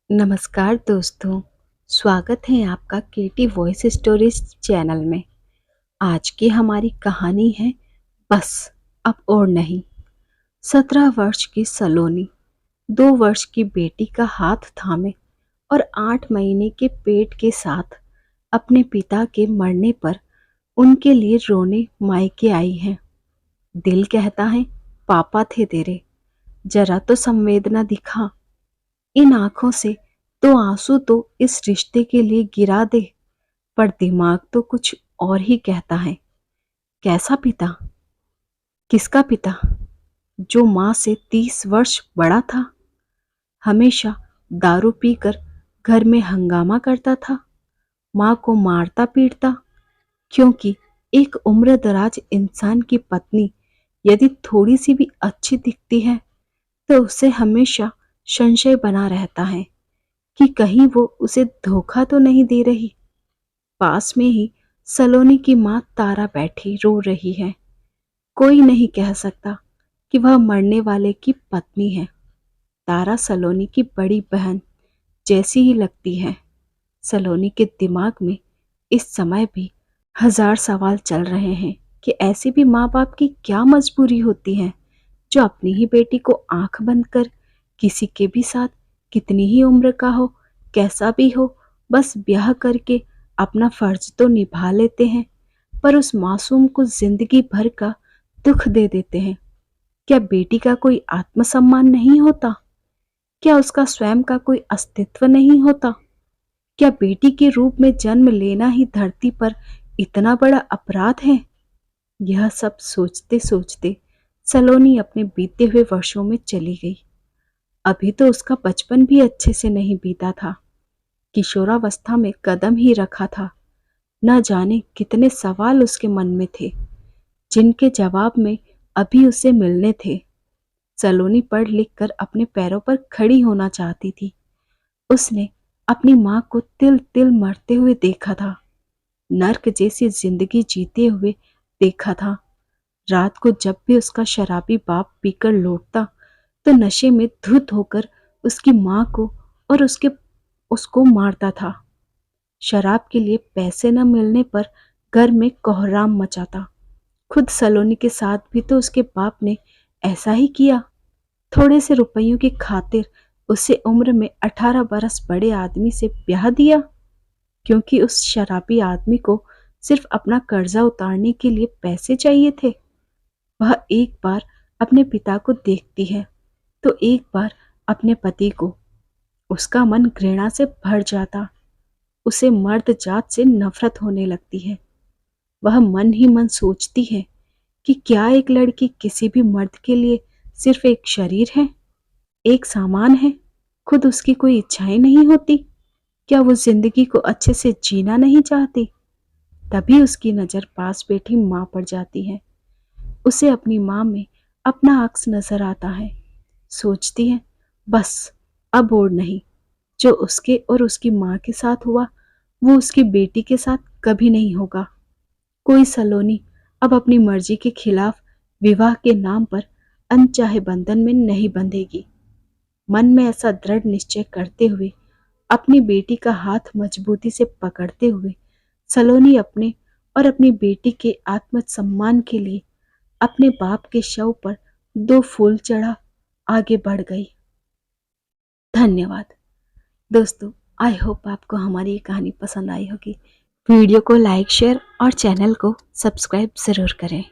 नमस्कार दोस्तों, स्वागत है आपका केटी वॉइस स्टोरीज चैनल में। आज की हमारी कहानी है बस अब और नहीं। 17 वर्ष की सलोनी 2 वर्ष की बेटी का हाथ थामे और 8 महीने के पेट के साथ अपने पिता के मरने पर उनके लिए रोने मायके आई है। दिल कहता है पापा थे तेरे, जरा तो संवेदना दिखा। इन आंखों से तो आंसू तो इस रिश्ते के लिए गिरा दे, पर दिमाग तो कुछ और ही कहता है। कैसा पिता? किसका पिता? जो माँ से 30 वर्ष बड़ा था, हमेशा दारू पीकर घर में हंगामा करता था, माँ को मारता पीटता, क्योंकि एक उम्रदराज इंसान की पत्नी यदि थोड़ी सी भी अच्छी दिखती है तो उसे हमेशा संशय बना रहता है कि कहीं वो उसे धोखा तो नहीं दे रही। पास में ही सलोनी की माँ तारा बैठी रो रही है। कोई नहीं कह सकता कि वह मरने वाले की पत्नी है। तारा सलोनी की बड़ी बहन जैसी ही लगती है। सलोनी के दिमाग में इस समय भी हजार सवाल चल रहे हैं कि ऐसी भी माँ बाप की क्या मजबूरी होती है जो अपनी ही बेटी को आंख बंद कर किसी के भी साथ, कितनी ही उम्र का हो, कैसा भी हो, बस ब्याह करके अपना फर्ज तो निभा लेते हैं, पर उस मासूम को जिंदगी भर का दुख दे देते हैं। क्या बेटी का कोई आत्मसम्मान नहीं होता? क्या उसका स्वयं का कोई अस्तित्व नहीं होता? क्या बेटी के रूप में जन्म लेना ही धरती पर इतना बड़ा अपराध है? यह सब सोचते सोचते सलोनी अपने बीते हुए वर्षों में चली गई। अभी तो उसका बचपन भी अच्छे से नहीं बीता था। किशोरावस्था में कदम ही रखा था। न जाने कितने सवाल उसके मन में थे, जिनके जवाब में अभी उसे मिलने थे। सलोनी पढ़ लिख कर अपने पैरों पर खड़ी होना चाहती थी। उसने अपनी माँ को तिल तिल मरते हुए देखा था, नर्क जैसी जिंदगी जीते हुए देखा था। रात को जब भी उसका शराबी बाप पीकर लौटता तो नशे में धुत होकर उसकी माँ को और उसको मारता था। शराब के लिए पैसे न मिलने पर घर में कोहराम मचाता। खुद सलोनी के साथ भी तो उसके बाप ने ऐसा ही किया। थोड़े से रुपयों की खातिर उसे उम्र में 18 बरस बड़े आदमी से ब्याह दिया, क्योंकि उस शराबी आदमी को सिर्फ अपना कर्जा उतारने के लिए पैसे चाहिए थे। वह एक बार अपने पिता को देखती है तो एक बार अपने पति को। उसका मन घृणा से भर जाता। उसे मर्द जात से नफरत होने लगती है। वह मन ही मन सोचती है कि क्या एक लड़की किसी भी मर्द के लिए सिर्फ एक शरीर है, एक सामान है? खुद उसकी कोई इच्छाएं नहीं होती? क्या वो जिंदगी को अच्छे से जीना नहीं चाहती? तभी उसकी नजर पास बैठी माँ पर जाती है। उसे अपनी माँ में अपना अक्स नजर आता है। सोचती है बस अब और नहीं। जो उसके और उसकी माँ के साथ हुआ वो उसकी बेटी के साथ कभी नहीं होगा। कोई सलोनी अब अपनी मर्जी के खिलाफ विवाह के नाम पर अनचाहे बंधन में नहीं बंधेगी। मन में ऐसा दृढ़ निश्चय करते हुए, अपनी बेटी का हाथ मजबूती से पकड़ते हुए, सलोनी अपने और अपनी बेटी के आत्मसम्मान के लिए अपने बाप के शव पर 2 फूल चढ़ा आगे बढ़ गई। धन्यवाद दोस्तों। आई होप आपको हमारी ये कहानी पसंद आई होगी। वीडियो को लाइक, शेयर और चैनल को सब्सक्राइब ज़रूर करें।